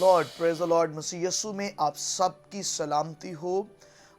Praise the Lord. मसीह यीशु में आप सबकी सलामती हो।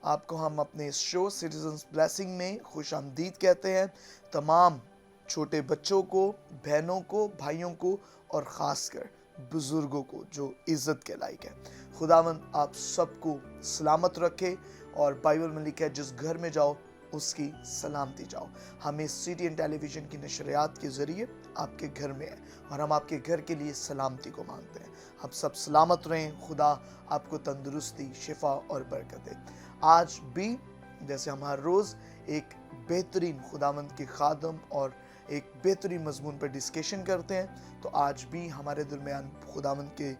आपको हम अपने इस शो सिटीजन्स ब्लेसिंग में खुश आमदीद कहते हैं। तमाम छोटे बच्चों को, बहनों को, भाइयों को और ख़ासकर बुज़ुर्गों को जो इज़्ज़त के लायक है। खुदावंद आप सबको सलामत रखे। और बाइबल में लिखा है जिस घर में जाओ उसकी सलामती जाओ। हमें सीटीएन टेलीविज़न की नशरियात के ज़रिए आपके घर में है और हम आपके घर के लिए सलामती को मांगते हैं। आप सब सलामत रहें। खुदा आपको तंदुरुस्ती, शिफा और बरकत दे। आज भी जैसे हम हर रोज़ एक बेहतरीन खुदावंद के खादम और एक बेहतरीन मजमून पर डिस्कशन करते हैं, तो आज भी हमारे दरमियान खुदावंद के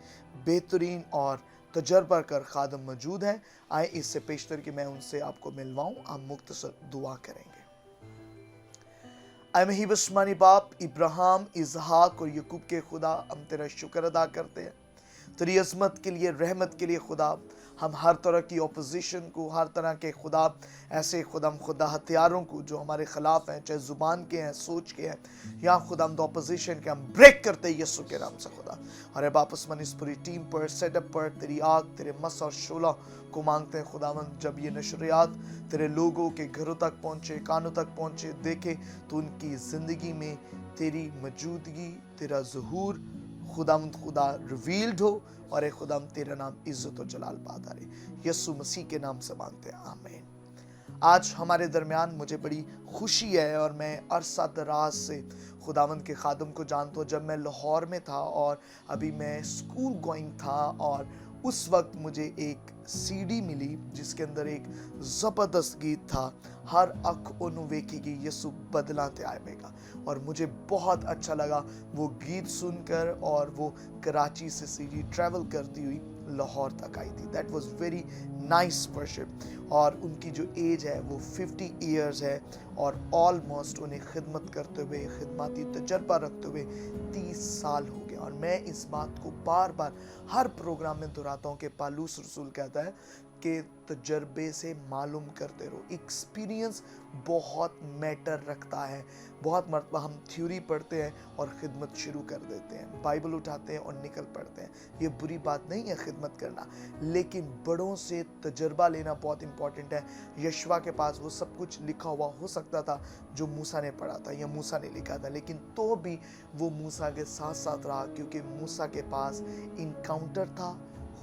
बेहतरीन और तजर्बा कर खादम मौजूद हैं। आए इससे पेशतर कि मैं उनसे आपको मिलवाऊं। आप मुख्तसर दुआ करेंगे। ऐ महीब आसमानी बाप, इब्राहिम, इसहाक और यकूब के खुदा, हम तेरा शुक्र अदा करते हैं तेरी अज़मत के लिए, रहमत के लिए। खुदा हम हर तरह की अपोजिशन को, हर तरह के खुदा ऐसे खुदा हथियारों को जो हमारे ख़िलाफ़ हैं, चाहे ज़ुबान के हैं, सोच के हैं, या खुदा अपोजिशन के, हम ब्रेक करते हैं यीशु के नाम से खुदा। और अब वापस मन इस पूरी टीम पर, सेटअप पर तेरी आग, तेरे मस और शोला को मांगते हैं खुदावंद। जब ये नशरियात तेरे लोगों के घरों तक पहुँचे, कानों तक पहुँचे, देखे तो उनकी ज़िंदगी में तेरी मौजूदगी, तेरा ज़हूर खुदा रिवील्ड हो और एक खुदा तेरा नाम इज्जत और जलाल पाता रहे। यीशु मसीह के नाम से मांगते हैं, आमीन। आज हमारे दरमियान मुझे बड़ी खुशी है और मैं अरसा दराज से खुदावंद के खादम को जानता हूँ। जब मैं लाहौर में था और अभी मैं स्कूल गोइंग था, और उस वक्त मुझे एक सीडी मिली जिसके अंदर एक ज़बरदस्त गीत था, हर अख ओनू वेखेगी यीशु बदलाते आएगा। और मुझे बहुत अच्छा लगा वो गीत सुनकर, और वो कराची से सीडी ट्रैवल करती हुई लाहौर तक आई थी। That was very nice worship. और उनकी जो एज है वो 50 ईयर्स है और ऑलमोस्ट उन्हें खिदमत करते हुए, खिदमती तजर्बा रखते हुए 30 साल हो गए। और मैं इस बात को बार बार हर प्रोग्राम में दोहराता हूँ कि पालूस रसूल कहता है कि तजर्बे से मालूम करते रहो। एक्सपीरियंस बहुत मैटर रखता है। बहुत मरतबा हम थ्योरी पढ़ते हैं और खिदमत शुरू कर देते हैं, बाइबल उठाते हैं और निकल पड़ते हैं। ये बुरी बात नहीं है खिदमत करना, लेकिन बड़ों से तजर्बा लेना बहुत इंपॉर्टेंट है। यशवा के पास वो सब कुछ लिखा हुआ हो सकता था जो मूसा ने पढ़ा था या मूसा ने लिखा था, लेकिन तो भी वो मूसा के साथ साथ रहा, क्योंकि मूसा के पास इनकाउंटर था,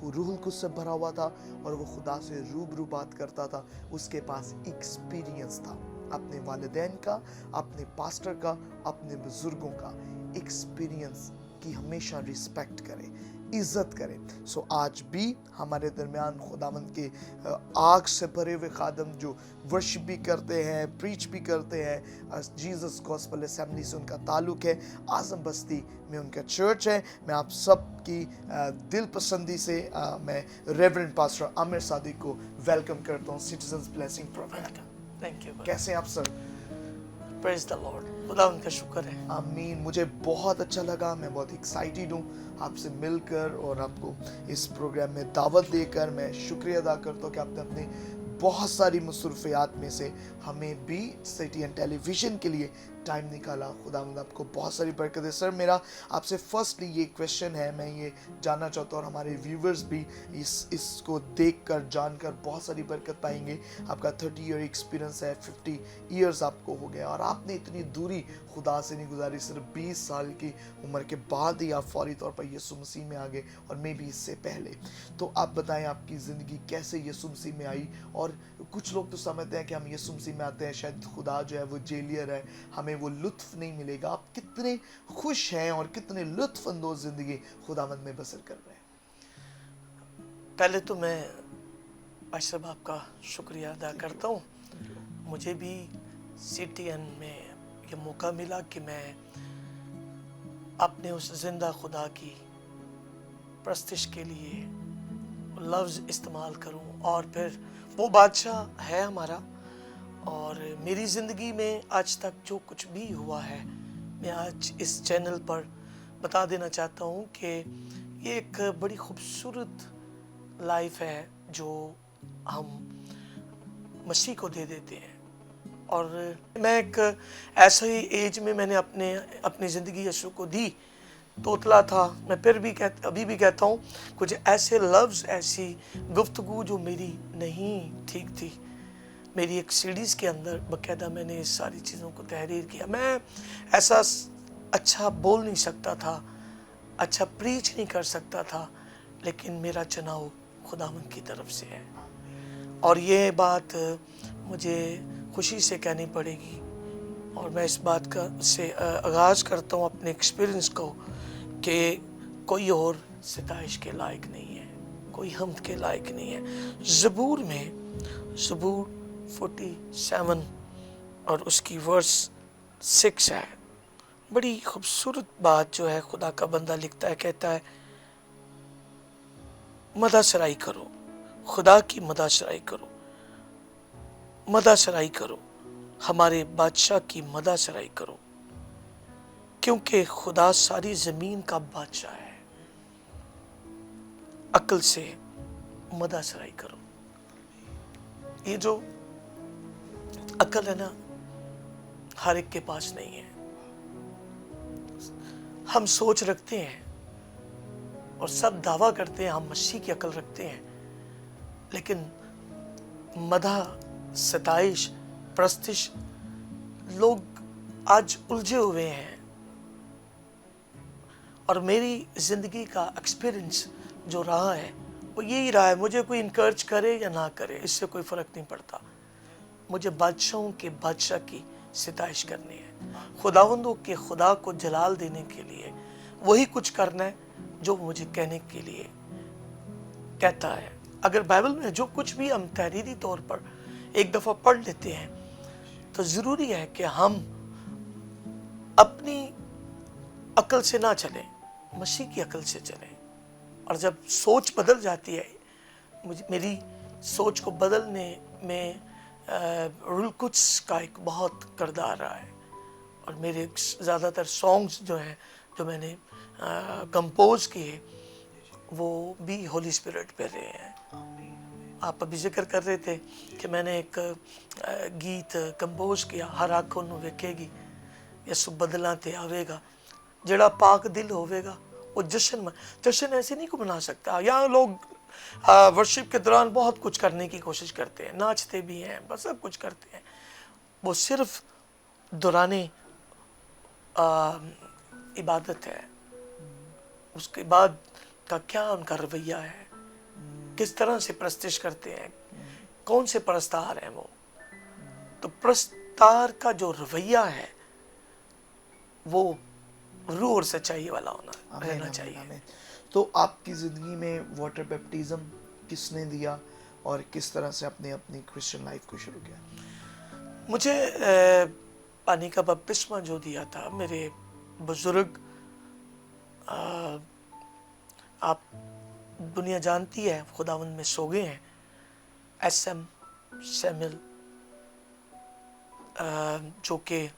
रूहुल कुछ से भरा हुआ था और वो खुदा से रूबरू बात करता था। उसके पास एक्सपीरियंस था अपने वालिदैन का, अपने पास्टर का, अपने बुजुर्गों का। एक्सपीरियंस की हमेशा रिस्पेक्ट करें, इज्जत करें। सो आज भी हमारे दरमियान खुदावंद के आग से भरे हुए खादम जो वर्शिप भी करते हैं, प्रीच भी करते हैं। जीसस गॉस्पेल असेंबली से उनका ताल्लुक है, आज़म बस्ती में उनका चर्च है। मैं आप सब की दिल पसंदी से मैं रेवरेंड पास्टर आमिर सादिक को वेलकम करता हूँ citizens blessing program. Thank you. कैसे हैं आप सर? Praise the Lord. खुदा उनका शुक्र है। आमीन। मुझे बहुत अच्छा लगा, मैं बहुत एक्साइटेड हूँ आपसे मिलकर और आपको इस प्रोग्राम में दावत देकर। मैं शुक्रिया अदा करता हूँ कि आपने अपने बहुत सारी मसरूफियात में से हमें भी सीटीएन टेलीविज़न के लिए टाइम निकाला। खुदावंद आपको बहुत सारी बरकत है। सर, मेरा आपसे फर्स्टली ये क्वेश्चन है, मैं ये जानना चाहता हूँ और हमारे व्यूवर्स भी इसको देखकर जानकर बहुत सारी बरकत पाएंगे। आपका 30 ईयर एक्सपीरियंस है, 50 ईयर्स आपको हो गया और आपने इतनी दूरी खुदा से नहीं गुजारी। सिर्फ 20 साल की उम्र के बाद ही आप फौरी तौर पर यीशु मसीह में आ गए, और मे भी इससे पहले। तो आप बताएं आपकी ज़िंदगी कैसे यीशु मसीह में आई। और कुछ लोग तो समझते हैं कि हम यीशु मसीह में आते हैं, शायद खुदा जो है वो जेलियर है, हमें वो लुत्फ नहीं मिलेगा। आप कितने खुश हैं और कितने लुत्फ अंदोज जिंदगी खुदावंद में बसर कर रहे हैं? पहले तो मैं अशरफ आपका शुक्रिया अदा करता हूँ। मुझे भी सीटीएन में ये मौका मिला कि मैं अपने उस जिंदा खुदा की प्रस्तिश के लिए लफ्ज़ इस्तेमाल करूँ, और फिर वो बादशाह है हमारा। और मेरी ज़िंदगी में आज तक जो कुछ भी हुआ है, मैं आज इस चैनल पर बता देना चाहता हूँ कि ये एक बड़ी खूबसूरत लाइफ है जो हम मसीह को दे देते हैं। और मैं एक ऐसे ही एज में मैंने अपनी ज़िंदगी यीशु को दी तोतला था। मैं फिर भी अभी भी कहता हूँ, कुछ ऐसे लफ्ज़, ऐसी गुफ्तगू जो मेरी नहीं ठीक थी। मेरी एक सीडीज़ के अंदर बाकायदा मैंने इस सारी चीज़ों को तहरीर किया। मैं ऐसा अच्छा बोल नहीं सकता था, अच्छा प्रीच नहीं कर सकता था, लेकिन मेरा चुनाव खुदावंद की तरफ से है। और ये बात मुझे खुशी से कहनी पड़ेगी, और मैं इस बात का से आगाज़ करता हूँ अपने एक्सपीरियंस को, कि कोई और सिताइश के लायक नहीं है, कोई हम्द के लायक नहीं है। ज़बूर में, ज़बूर 47 और उसकी वर्स 6 है, बड़ी खूबसूरत बात जो है खुदा का बंदा लिखता है, कहता है मदासराई करो, खुदा की मदासराई करो, मदासराई करो, हमारे बादशाह की मदासराई करो, क्योंकि खुदा सारी ज़मीन का बादशाह है। अक्ल से मदासराई करो। ये जो अक्ल है ना, हर एक के पास नहीं है। हम सोच रखते हैं और सब दावा करते हैं हम मसीह की अक्ल रखते हैं, लेकिन मदा, सताइश, प्रस्तिश, लोग आज उलझे हुए हैं। और मेरी ज़िंदगी का एक्सपीरियंस जो रहा है वो यही रहा है, मुझे कोई इनकरेज करे या ना करे, इससे कोई फ़र्क नहीं पड़ता। मुझे बादशाहों के बादशाह की सिताइश करनी है। खुदावंदों के खुदा को जलाल देने के लिए वही कुछ करना है जो मुझे कहने के लिए कहता है। अगर बाइबल में जो कुछ भी हम तहरीरी तौर पर एक दफ़ा पढ़ लेते हैं, तो ज़रूरी है कि हम अपनी अक्ल से ना चलें, मसीह की अक्ल से चलें। और जब सोच बदल जाती है, मेरी सोच को बदलने में रुल कुछ का एक बहुत किरदार रहा है। और मेरे ज़्यादातर सॉन्ग्स जो हैं, जो मैंने कंपोज किए, वो भी होली स्पिरिट पे रहे हैं। आप अभी जिक्र कर रहे थे कि मैंने एक गीत कंपोज किया, हर आँखों नूं वेखेगी यसु बदलां ते आवेगा, जड़ा पाक दिल होवेगा वो जश्न ऐसे नहीं को मना सकता। यहाँ लोग वर्शिप के दौरान बहुत कुछ करने की कोशिश करते हैं, नाचते भी हैं, बस सब कुछ करते हैं। वो सिर्फ दौराने इबादत है। उसके बाद का क्या उनका रवैया है, किस तरह से प्रस्तिश करते हैं, कौन से प्रस्तार हैं वो। तो प्रस्तार का जो रवैया है वो रूह और सच्चाई वाला रहना चाहिए। तो आपकी ज़िंदगी में वाटर बैप्टिज्म किसने दिया और किस तरह से आपने अपनी क्रिश्चियन लाइफ को शुरू किया? मुझे पानी का बपतिस्मा जो दिया था मेरे बुजुर्ग, आप दुनिया जानती है, खुदावंद में सो गए हैं, SM सैमुअल, जो कि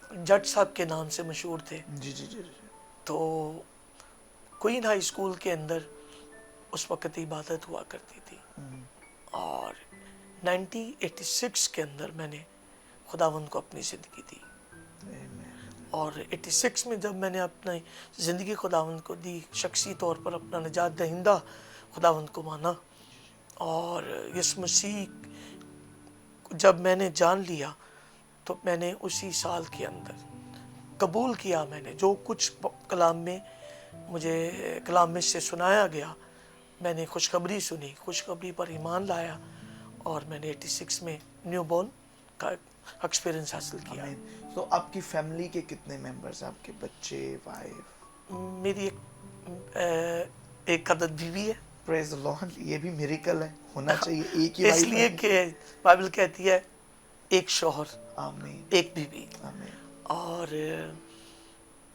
जज साहब के नाम से मशहूर थे। जी। तो क्वीन हाई स्कूल के अंदर उस वक़्त इबादत हुआ करती थी। और 1986 के अंदर मैंने खुदावंद को अपनी ज़िंदगी दी। और 86 में जब मैंने अपनी ज़िंदगी खुदावंद को दी, शख्सी तौर पर अपना निजात दहिंदा खुदावंद को माना, और यीशु मसीह जब मैंने जान लिया, तो मैंने उसी साल के अंदर कबूल किया। मैंने जो कुछ कलाम में मुझे कलाम में से सुनाया गया, मैंने खुशखबरी सुनी, खुशखबरी पर ईमान लाया, और मैंने 86 में न्यू बॉर्न का एक्सपीरियंस हासिल किया। तो आपकी फैमिली के कितने मेंबर्स हैं? आपके बच्चे, वाइफ? मेरी एक अदद बीवी है। प्रेज द लॉर्ड, ये भी मिरेकल है, होना चाहिए एक ही। इसलिए कि बाइबल कहती है एक शौहर, आमीन, एक बीवी। आमीन। और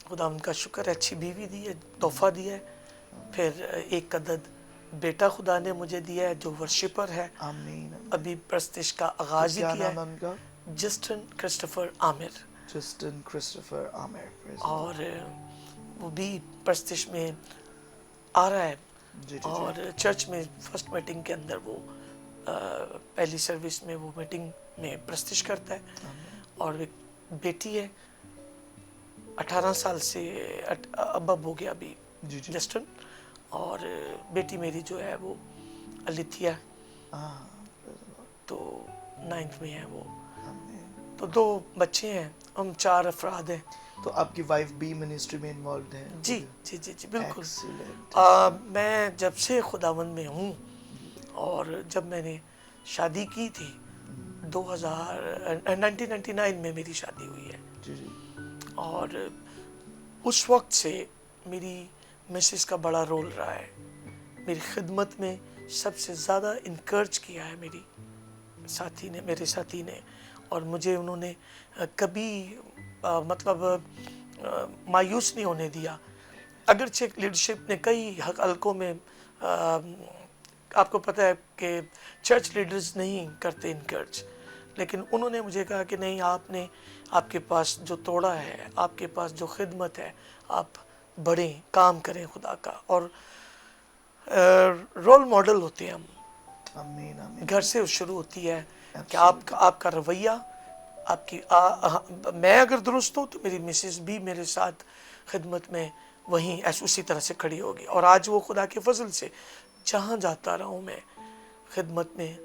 खुदा उनका शुक्र है, अच्छी बीवी दी है, तोहफा दिया है। फिर एक अदद बेटा खुदा ने मुझे दिया है जो वर्शिपर है। आमीन। अभी प्रस्तिश का आगाज ही किया है। उनका Justin Christopher Aamir. Justin Christopher Aamir. और वो भी प्रस्तिश में आ रहा है। जी। और चर्च में फर्स्ट मीटिंग के अंदर वो पहली सर्विस में वो मीटिंग में प्रस्तिश करता है। और एक बेटी है 18 साल से अब हो गया अभी जी जी। जस्टन, और बेटी मेरी जो है वो अलिथिया, तो 9th में है वो। तो 2 बच्चे हैं, हम 4 अफराद हैं। तो आपकी वाइफ भी मिनिस्ट्री में इन्वॉल्व है? जी जी जी जी बिल्कुल। Excellent. मैं जब से खुदावंद में हूँ, और जब मैंने शादी की थी 1999 में मेरी शादी हुई है, जी जी। और उस वक्त से मेरी मिसेस का बड़ा रोल रहा है। मेरी खिदमत में सबसे ज़्यादा इनकरेज किया है मेरे साथी ने, और मुझे उन्होंने कभी मायूस नहीं होने दिया। अगरचे लीडरशिप ने कई हलकों में आपको पता है कि चर्च लीडर्स नहीं करते इनकरेज, लेकिन उन्होंने मुझे कहा कि नहीं, आपने आपके पास जो तोड़ा है, आपके पास जो खिदमत है, आप बढ़ें, काम करें खुदा का, और रोल मॉडल होते हैं हम। आमीन आमीन। घर से शुरू होती है कि आपका रवैया, मैं अगर दुरुस्त हूँ तो मेरी मिसेस भी मेरे साथ खिदमत में वहीं उसी तरह से खड़ी होगी। और आज वो खुदा के फजल से जहाँ जाता रहा हूँ मैं खिदमत में,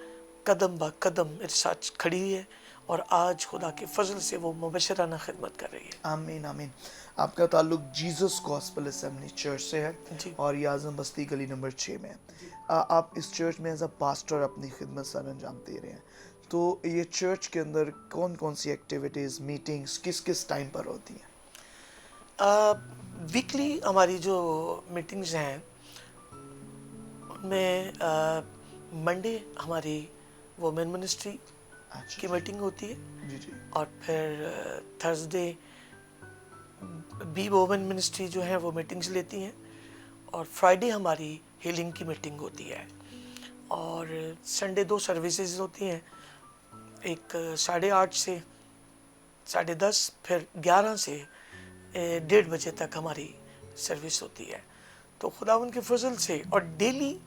कदम ब कदम मेरे साथ खड़ी है, और आज खुदा के फजल से वो मुबशराना खिदमत कर रही है। आमीन आमीन। आपका ताल्लुक जीसस गॉस्पेल असेंबली चर्च से है जी। और ये आजम बस्ती गली नंबर 6 में है। आप इस चर्च में एज अ पास्टर अपनी खिदमत सर अंजाम दे रहे हैं, तो ये चर्च के अंदर कौन कौन सी एक्टिविटीज़, मीटिंग्स किस किस टाइम पर होती हैं? वीकली हमारी जो मीटिंग्स हैं उनमें मंडे हमारी वुमेन मिनिस्ट्री की मीटिंग होती है, जी जी। और फिर थर्सडे बी वुमेन मिनिस्ट्री जो है वो मीटिंग्स लेती हैं, और फ्राइडे हमारी हीलिंग की मीटिंग होती है, और संडे 2 सर्विसेज होती हैं, एक 8:30 से 10:30, फिर 11 से 1:30 बजे तक हमारी सर्विस होती है। तो खुदावंद के फजल से, और डेली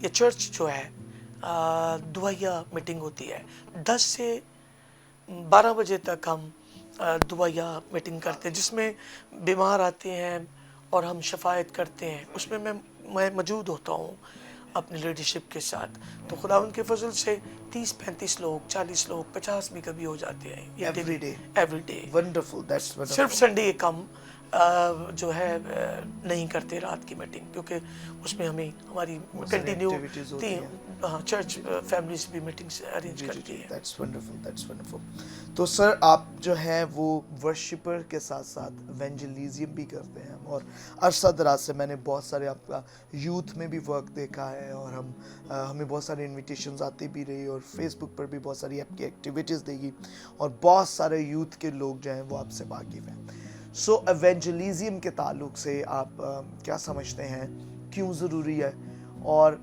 ये चर्च जो है दुआया मीटिंग होती है, 10 से 12 बजे तक हम दुआया मीटिंग करते हैं, जिसमें बीमार आते हैं और हम शफायत करते हैं। उसमें मैं मौजूद होता हूँ अपनी लीडरशिप के साथ। तो खुदावंद के फजल से 30-35 लोग, 40 लोग, 50 भी कभी हो जाते हैं every day. Wonderful, that's wonderful. सिर्फ संडे एक हम जो है नहीं करते रात की मीटिंग, क्योंकि उसमें हमारी कंटिन्यू चर्च फैमिलीज भी मीटिंग्स अरेंज करती है। That's wonderful, that's wonderful. तो सर आप जो हैं वो वर्शिपर के साथ साथ इवेंजलिज्म भी करते हैं, और अरसा दराज से मैंने बहुत सारे आपका यूथ में भी वर्क देखा है, और हमें बहुत सारे इनविटेशंस आती भी रही, और फेसबुक पर भी बहुत सारी आपकी एक्टिविटीज़ देगी, और बहुत सारे यूथ के लोग जो हैं वो आपसे वाकिफ़ हैं। सो इवेंजलिज्म के ताल्लुक से आप क्या समझते हैं, क्यों ज़रूरी है और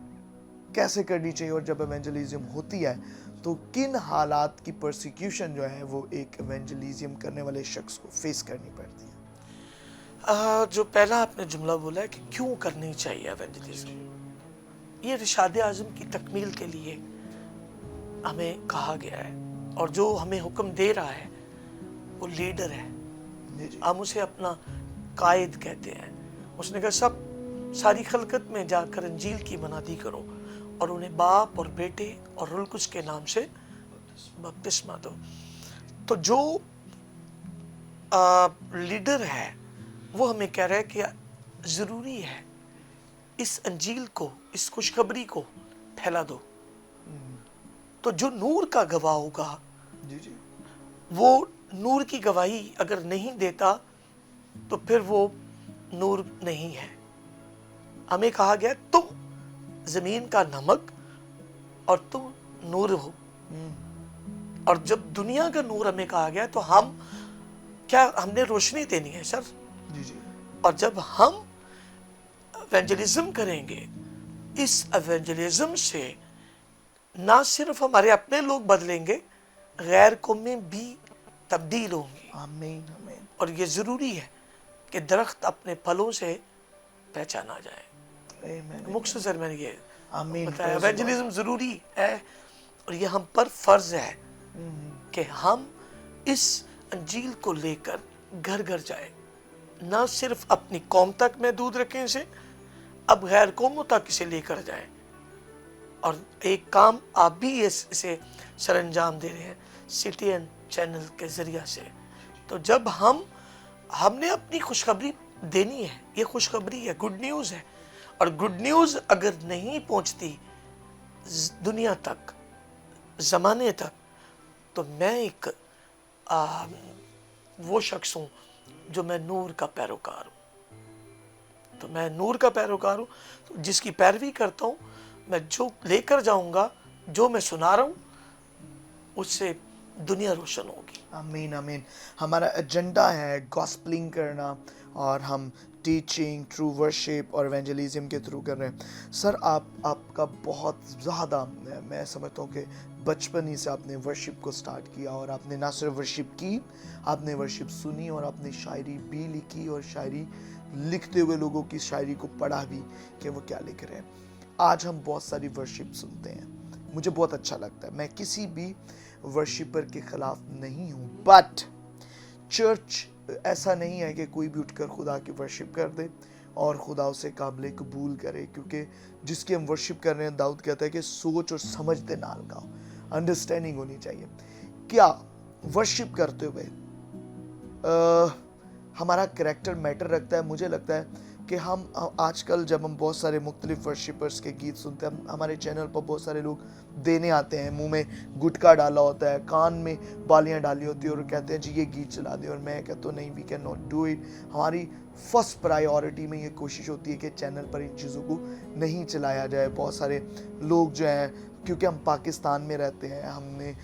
कैसे करनी चाहिए, और जब इवेंजलिज्म होती है तो किन हालात की परसिक्यूशन जो है वो एक इवेंजलिज्म करने वाले शख्स को फेस करनी पड़ती है? जो पहला आपने जुमला बोला है कि क्यों करनी चाहिए इवेंजलिज्म, ये इरशाद आज़म की तकमील के लिए हमें कहा गया है, और जो हमें हुक्म दे रहा है वो लीडर है। हम उसे अपना कायद कहते हैं। उसने कहा सारी खलकत में जाकर इंजील की मनादी करो, और उन्हें बाप और बेटे और रूह कुद्स के नाम से बपतिस्मा दो। तो जो लीडर है वो हमें कह रहा है कि ज़रूरी है इस अंजील को, इस खुशखबरी को फैला दो। तो जो नूर का गवाह होगा, वो नूर की गवाही अगर नहीं देता तो फिर वो नूर नहीं है। हमें कहा गया तुम जमीन का नमक और तुम नूर हो, और जब दुनिया का नूर हमें कहा गया तो हमने रोशनी देनी है सर। और जब हम एवेंजलिज्म करेंगे, इस एवेंजलिज्म से ना सिर्फ हमारे अपने लोग बदलेंगे, गैर कौमें भी तब्दील होंगी। आमीन आमीन। और ये ज़रूरी है कि दरख्त अपने फलों से पहचाना जाए। मुख्तसर मैंने ये बताया, एवेंजलिज्म ज़रूरी है, और ये हम पर फ़र्ज़ है कि हम इस अंजील को लेकर घर घर जाए, ना सिर्फ अपनी कौम तक महदूद रखें इसे, अब गैर कौमों तक इसे लेकर जाएं। और एक काम आप भी इसे सरअंजाम दे रहे हैं CTN चैनल के ज़रिया से। तो जब हमने अपनी खुशखबरी देनी है, ये खुशखबरी है, गुड न्यूज़ है, और गुड न्यूज़ अगर नहीं पहुंचती दुनिया तक, ज़माने तक, तो मैं एक वो शख्स हूँ जो मैं नूर का पैरोकार हूँ। तो मैं नूर का पैरोकार हूँ, तो जिसकी पैरवी करता हूँ, मैं जो लेकर जाऊँगा, जो मैं सुना रहा हूँ, उससे दुनिया रोशन होगी। आमीन आमीन। हमारा एजेंडा है गॉस्पलिंग करना, और हम टीचिंग, ट्रू वर्शिप और एवेंजलिज्म के थ्रू कर रहे हैं। सर आपका बहुत ज़्यादा, मैं समझता हूँ कि बचपन ही से आपने वर्शिप को स्टार्ट किया, और आपने ना सिर्फ वर्शिप की, आपने वर्शिप सुनी, और आपने शायरी भी लिखी, और शायरी लिखते हुए लोगों की शायरी को पढ़ा भी कि वो क्या लिख रहे हैं। आज हम बहुत सारी वर्शिप सुनते हैं, मुझे बहुत अच्छा लगता है। मैं किसी भी वर्शिपर के खिलाफ नहीं हूँ, बट चर्च ऐसा नहीं है कि कोई भी उठकर खुदा की वर्शिप कर दे और खुदा उसे काबिल कबूल करे, क्योंकि जिसकी हम वर्शिप कर रहे हैं, दाऊद कहता है कि सोच और समझ दे नाल गाओ, अंडरस्टैंडिंग होनी चाहिए। क्या वर्शिप करते हुए हमारा कैरेक्टर मैटर रखता है? मुझे लगता है कि हम आजकल जब हम बहुत सारे मुख्तलिफ वर्शिपर्स के गीत सुनते हैं, हमारे चैनल पर बहुत सारे लोग देने आते हैं, मुंह में गुटखा डाला होता है, कान में बालियां डाली होती है, और कहते हैं जी ये गीत चला दे, और मैं कहता हूँ नहीं, we can not do it. हमारी फर्स्ट प्रायोरिटी में ये कोशिश होती है कि चैनल पर इन चीज़ों को नहीं चलाया जाए। बहुत सारे लोग जो हैं, क्योंकि हम पाकिस्तान में रहते हैं, हमने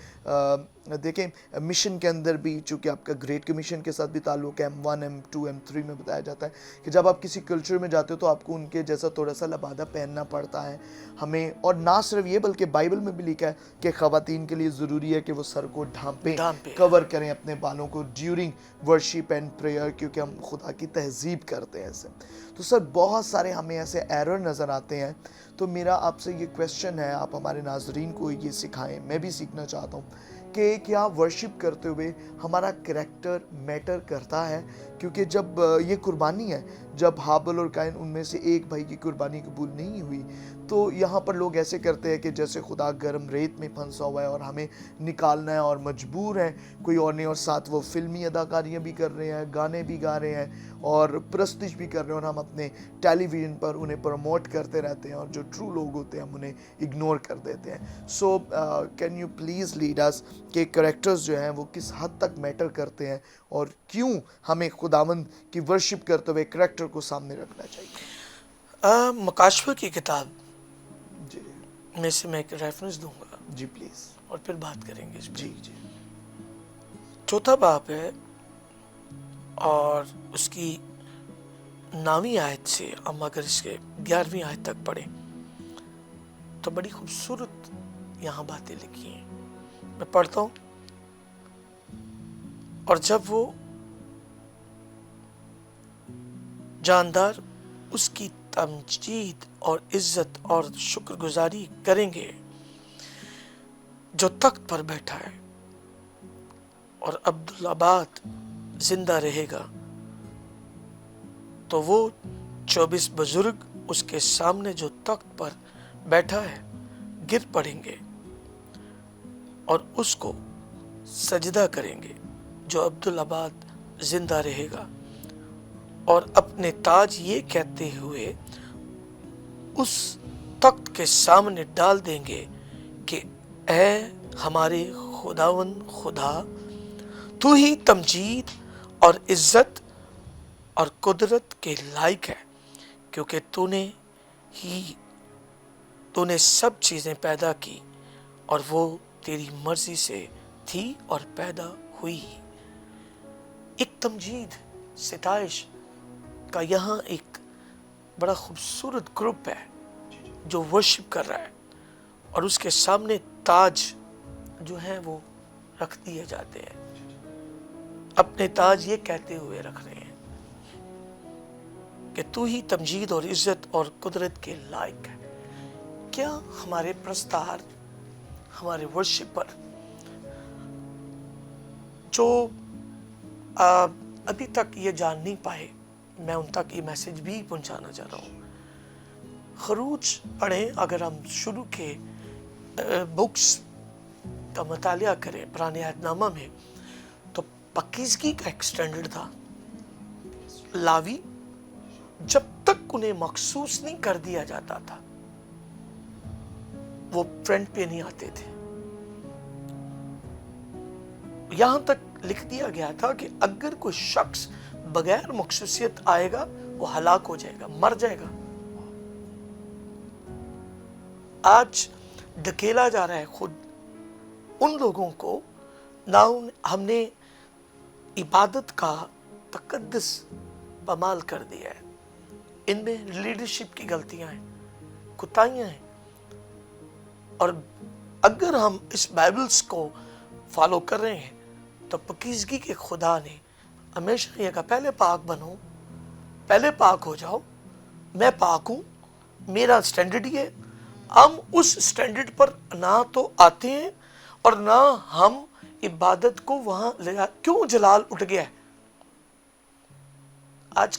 देखें मिशन के अंदर भी, चूँकि आपका ग्रेट कमीशन के साथ भी ताल्लुक़ है, M1 M2 M3 में बताया जाता है कि जब आप किसी कल्चर में जाते हो तो आपको उनके जैसा थोड़ा सा लबादा पहनना पड़ता है हमें। और ना सिर्फ ये, बल्कि बाइबल में भी लिखा है कि ख़वातीन के लिए ज़रूरी है कि वो सर को ढांपें, कवर करें अपने बालों को ड्यूरिंग वर्शिप एंड प्रेयर, क्योंकि हम खुदा की तहज़ीब करते हैं ऐसे। तो सर बहुत सारे हमें ऐसे एरर नज़र आते हैं। तो मेरा आपसे ये क्वेश्चन है, आप हमारे नाजरीन को ये सिखाएं, मैं भी सीखना चाहता हूँ कि क्या वर्शिप करते हुए हमारा कैरेक्टर मैटर करता है? क्योंकि जब ये कुर्बानी है, जब हाबिल और काइन उनमें से एक भाई की कुर्बानी कबूल नहीं हुई, तो यहाँ पर लोग ऐसे करते हैं कि जैसे खुदा गर्म रेत में फंसा हुआ है और हमें निकालना है और मजबूर हैं, कोई और नहीं। और साथ वो फिल्मी अदाकारियाँ भी कर रहे हैं, गाने भी गा रहे हैं और प्रस्तिश भी कर रहे हैं, और हम अपने टेलीविज़न पर उन्हें प्रमोट करते रहते हैं, और जो ट्रू लोग होते हैं हम उन्हें इग्नोर कर देते हैं। So can you please lead us कि कैरेक्टर्स जो हैं वो किस हद तक मैटर करते हैं, और क्यों हमें खुदावंद की वर्शिप करते हुए कैरेक्टर को सामने रखना चाहिए? मकाशवा की किताब जी में से मैं एक रेफरेंस दूंगा जी प्लीज़, और फिर बात करेंगे इस पे। जी जी 4 बाब है, और उसकी 9वीं आयत से हम अगर इसके 11वीं आयत तक पढ़ें तो बड़ी खूबसूरत यहाँ बातें लिखी हैं। मैं पढ़ता हूँ। और जब वो जानदार उसकी तमजीद और इज्जत और शुक्रगुजारी करेंगे जो तख्त पर बैठा है, और अब्दुल्लाबाद जिंदा रहेगा, तो वो 24 बुजुर्ग उसके सामने जो तख्त पर बैठा है गिर पड़ेंगे और उसको सजदा करेंगे जो अब्दुल्लाबाद जिंदा रहेगा, और अपने ताज ये कहते हुए उस तख्त के सामने डाल देंगे कि ऐ हमारे खुदावन खुदा, तू ही तमजीद और इज्जत और कुदरत के लायक है, क्योंकि तूने सब चीज़ें पैदा की और वो तेरी मर्जी से थी और पैदा हुई। एक तमजीद, सिताइश का यहाँ एक बड़ा खूबसूरत ग्रुप है जो वर्शिप कर रहा है, और उसके सामने ताज जो है वो रख दिए जाते हैं, अपने ताज ये कहते हुए रख रहे हैं कि तू ही तमजीद और इज्जत और कुदरत के लायक है। क्या हमारे प्रस्तार, हमारे वर्शिपर जो अभी तक ये जान नहीं पाए मैं उन तक ये मैसेज भी पहुंचाना चाह रहा हूँ। खरूज पढ़ें, अगर हम शुरू के बुक्स का मतालिया करें पुराने अहदनामा में, तो पाकीज़गी का एक स्टैंडर्ड था। लावी जब तक उन्हें मखसूस नहीं कर दिया जाता था, वो फ्रंट पे नहीं आते थे। यहां तक लिख दिया गया था कि अगर कोई शख्स बगैर मखसूसियत आएगा वो हलाक हो जाएगा, मर जाएगा। आज ढकेला जा रहा है खुद उन लोगों को, ना हमने इबादत का तकद्दुस पमाल कर दिया है। इनमें लीडरशिप की गलतियां हैं, कुताहियां हैं। और अगर हम इस बाइबल्स को फॉलो कर रहे हैं तो पाकीज़गी के खुदा ने हमेशा ये कहा, पहले पाक बनो, पहले पाक हो जाओ, मैं पाक हूं, मेरा स्टैंडर्ड ये। हम उस स्टैंडर्ड पर ना तो आते हैं और ना हम इबादत को वहां ले जा। क्यों जलाल उठ गया है आज?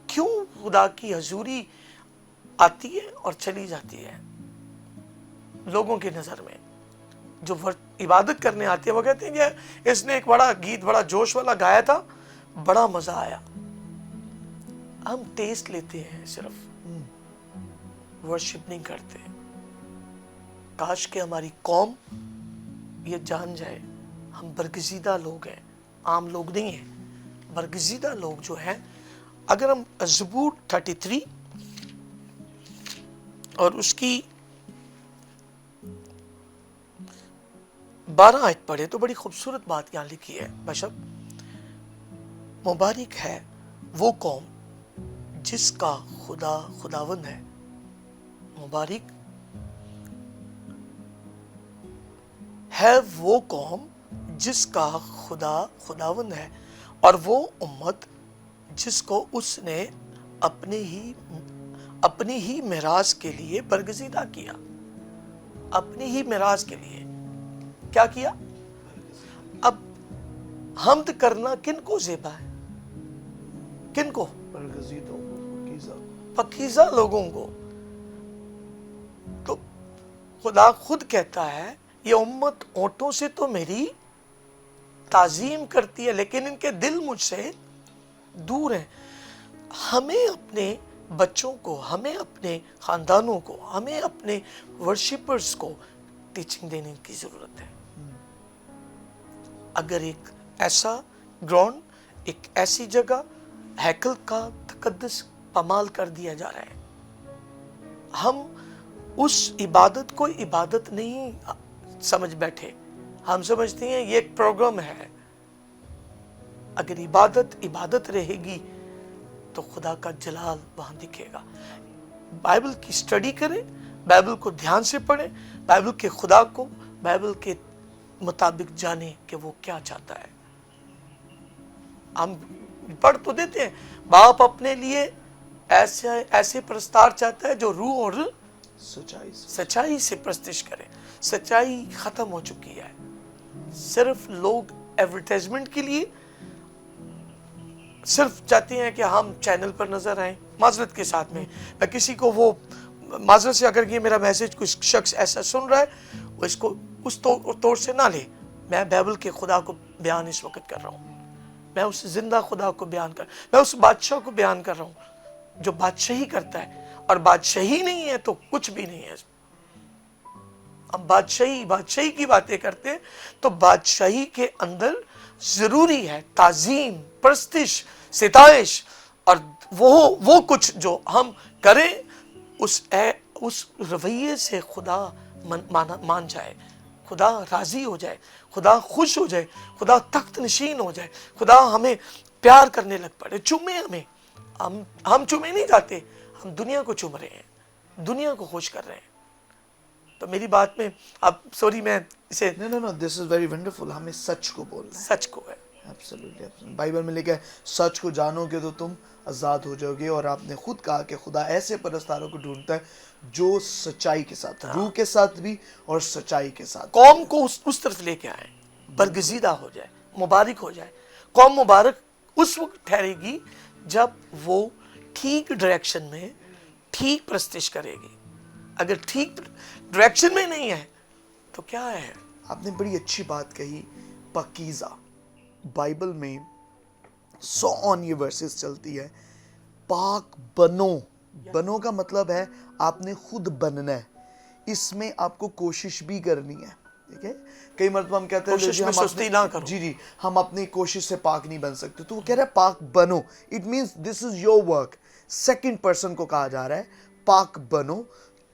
क्यों खुदा की हजूरी आती है और चली जाती है? लोगों की नजर में जो इबादत करने आते हैं वो कहते हैं कि इसने एक बड़ा गीत बड़ा जोश वाला गाया था, बड़ा मजा आया। हम टेस्ट लेते हैं, सिर्फ वर्शिप नहीं करते। काश के हमारी कौम ये जान जाए, हम बरगजीदा लोग हैं, आम लोग नहीं हैं। बरगजीदा लोग जो हैं, अगर हम ज़बूर 33 और उसकी 12 आयत पढ़े तो बड़ी खूबसूरत बात यहाँ लिखी है। बशक मुबारक है वो कौम जिसका खुदा खुदावंद है। मुबारक है वो कौम जिसका खुदा खुदावंद है, और वो उम्मत जिसको उसने अपनी ही मिराज के लिए बरगजीदा किया। अपनी ही मिराज के लिए क्या किया? अब हमद करना किन को ज़ेबा है? किन को? पकीज़ा लोगों को। तो खुदा खुद कहता है, ये उम्मत ओंठों से तो मेरी ताजीम करती है, लेकिन इनके दिल मुझसे दूर हैं। हमें अपने बच्चों को, हमें अपने खानदानों को, हमें अपने वर्शिपर्स को टीचिंग देने की जरूरत है। अगर एक ऐसा ग्राउंड, एक ऐसी जगह, हैकल का तकद्दुस पमाल कर दिया जा रहा है, हम उस इबादत को इबादत नहीं समझ बैठे। हम समझते हैं ये एक प्रोग्राम है। अगर इबादत इबादत रहेगी तो खुदा का जलाल वहां दिखेगा। बाइबल की स्टडी करें, बाइबल को ध्यान से पढ़ें, बाइबल के खुदा को बाइबल के मुताबिक जाने कि वो क्या चाहता है। हम पढ़ तो देते हैं, बाप अपने लिए ऐसे प्रस्तार चाहता है जो रूह और सच्चाई से प्रस्तिश करे। सच्चाई खत्म हो चुकी है। सिर्फ लोग एडवर्टाइजमेंट के लिए सिर्फ चाहते हैं कि हम चैनल पर नजर आए। माजरत के साथ में मैं किसी को वो माजरत से, अगर ये मेरा मैसेज कोई शख्स ऐसा सुन रहा है, वो इसको उस तौर से ना ले। मैं बाइबल के खुदा को बयान इस वक्त कर रहा हूँ। मैं उस जिंदा खुदा को मैं उस बादशाह को बयान कर रहा हूँ जो बादशाही करता है। और बादशाही नहीं है तो कुछ भी नहीं है। हम बादशाही की बातें करते हैं, तो बादशाही के अंदर जरूरी है ताजीम, प्रस्तिश, सिताइश, और वो कुछ जो हम करें उस रवैये से खुदा मान जाए, खुदा राजी हो जाए, खुदा खुश हो जाए, खुदा तख्त नशीन हो जाए, खुदा हमें प्यार करने लग पड़े, चूमे हमें। हम चूमे नहीं जाते, हम दुनिया को चूम रहे हैं, दुनिया को खुश कर रहे हैं। तो मेरी बात में अब सॉरी मैं इसे no this is very wonderful. हमें सच को बोलना है, सच को है। एब्सोल्युटली। बाइबल में लिखा है सच को जानोगे तो तुम आजाद हो जाओगे। और आपने खुद कहा कि खुदा ऐसे परस्तारों को ढूंढता है जो सच्चाई के साथ, रूह के साथ भी और सच्चाई के साथ कौम को उस तरफ लेके आए, बरगजीदा हो जाए, मुबारक हो जाए। कौम मुबारक उस वक्त ठहरेगी जब वो ठीक डायरेक्शन में ठीक प्रस्तिश करेगी। अगर ठीक डायरेक्शन में नहीं है तो क्या है? आपने बड़ी अच्छी बात कही, पकीज़ा। बाइबल में 100 ऑन ये वर्सेस चलती है, पाक बनो। बनो का मतलब है आपने खुद बनना है, इसमें आपको कोशिश भी करनी है। ठीक है, कई मरतबा हम कहते हैं कोशिश में सुस्ती ना करो। जी, हम अपनी कोशिश से पाक नहीं बन सकते, तो वो कह रहा है पाक बनो। It means this is your work. Second person को कहा जा रहा है पाक बनो,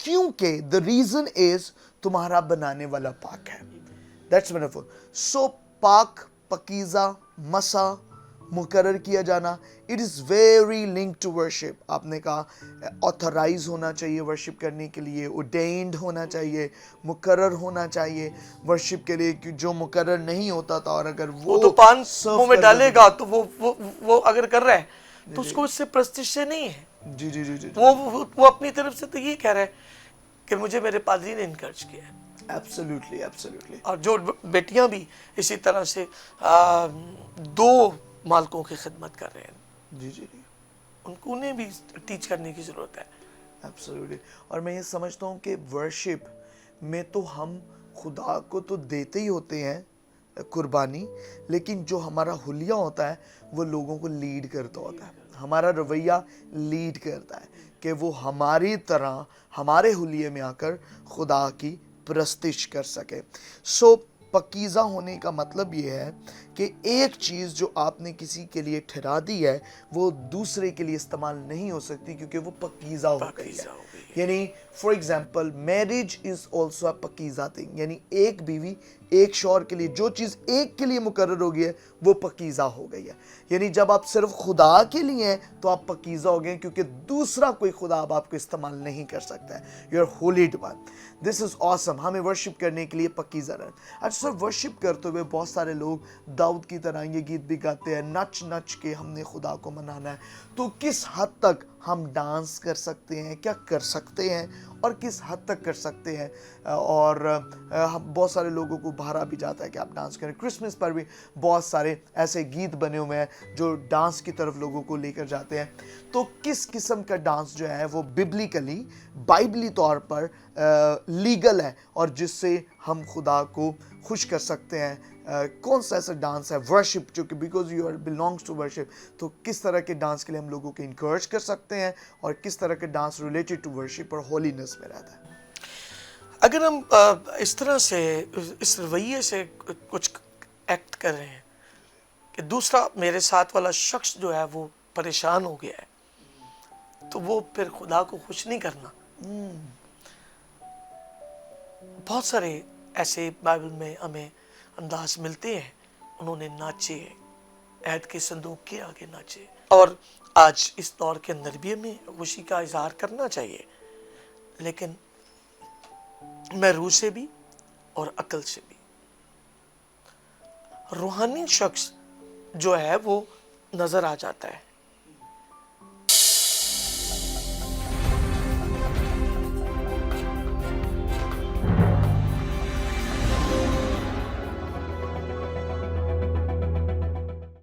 क्योंकि द रीजन इज तुम्हारा बनाने वाला पाक है। That's wonderful. सो पाक, पकीज़ा, मसा, मुकर्रर किया जाना, it is very link to worship. आपने कहा ऑथराइज होना चाहिए वर्शिप करने के लिए, ordained होना चाहिए, मुकर्रर होना चाहिए वर्शिप के लिए, कि जो मुकर्रर नहीं होता था और अगर वो तो पान serve मुंह में कर डालेगा तो वो अगर कर रहा है तो उसको इससे प्रस्तिश से नहीं है। जी जी जी जी, वो अपनी तरफ से तो ये कह रहा है कि मुझे मेरे पादरी ने इनकरेज किया है। Absolutely absolutely. और जो बेटियां भी इसी तरह से 2 मालकों की खिदमत कर रहे हैं, जी जी जी, उन्हें भी टीच करने की जरूरत है। एब्सोल्युटली। और मैं ये समझता हूँ कि वर्शिप में तो हम खुदा को तो देते ही होते हैं कुर्बानी, लेकिन जो हमारा हुलिया होता है वो लोगों को लीड करता होता है। हमारा रवैया लीड करता है कि वो हमारी तरह हमारे हुलिये में आकर खुदा की प्रस्तिश कर सके। सो पकीज़ा होने का मतलब ये है कि एक चीज़ जो आपने किसी के लिए ठहरा दी है वो दूसरे के लिए इस्तेमाल नहीं हो सकती, क्योंकि वो पकीज़ा हो गई है। यानी for example marriage is also a पकीज़ा थिंग, यानी एक बीवी एक शौहर के लिए जो चीज़ एक के लिए मुकर्रर हो गई है वो पकीज़ा हो गई है। यानी जब आप सिर्फ खुदा के लिए हैं तो आप पकीज़ा हो गए, क्योंकि दूसरा कोई खुदा अब आपको इस्तेमाल नहीं कर सकता है। You are holy one. This is awesome. हमें वर्शिप करने के लिए पकीज़ा रहना। अच्छा सर, वर्शिप करते हुए बहुत सारे लोग दाऊद की तरह ये गीत भी गाते हैं, नच नच के हमने खुदा को मनाना है। तो किस हद तक हम डांस कर सकते हैं, क्या कर सकते हैं और किस हद तक कर सकते हैं? और बहुत सारे लोगों को भारा भी जाता है कि आप डांस करें। क्रिसमस पर भी बहुत सारे ऐसे गीत बने हुए हैं जो डांस की तरफ लोगों को लेकर जाते हैं। तो किस किस्म का डांस जो है वो बिब्लिकली बाइबली तौर पर लीगल है और जिससे हम खुदा को खुश कर सकते हैं? कौन सा ऐसा डांस है वर्शिप जो कि because you are belongs to worship, तो किस तरह के डांस के लिए हम लोगों को इनकरेज कर सकते हैं और किस तरह के डांस रिलेटेड टू वर्शिप और होलीनेस में रहता है? अगर हम इस तरह से इस रवैये से कुछ एक्ट कर रहे हैं कि दूसरा मेरे साथ वाला शख्स जो है वो परेशान हो गया है, तो वो फिर खुदा को खुश नहीं करना। बहुत सारे ऐसे बाइबल में हमें अंदाज मिलते हैं, उन्होंने नाचे, ऐद के संदूक के आगे नाचे। और आज इस दौर के अंदर भी हमें खुशी का इजहार करना चाहिए, लेकिन मैं रूह से भी और अकल से भी। रूहानी शख्स जो है वो नजर आ जाता है,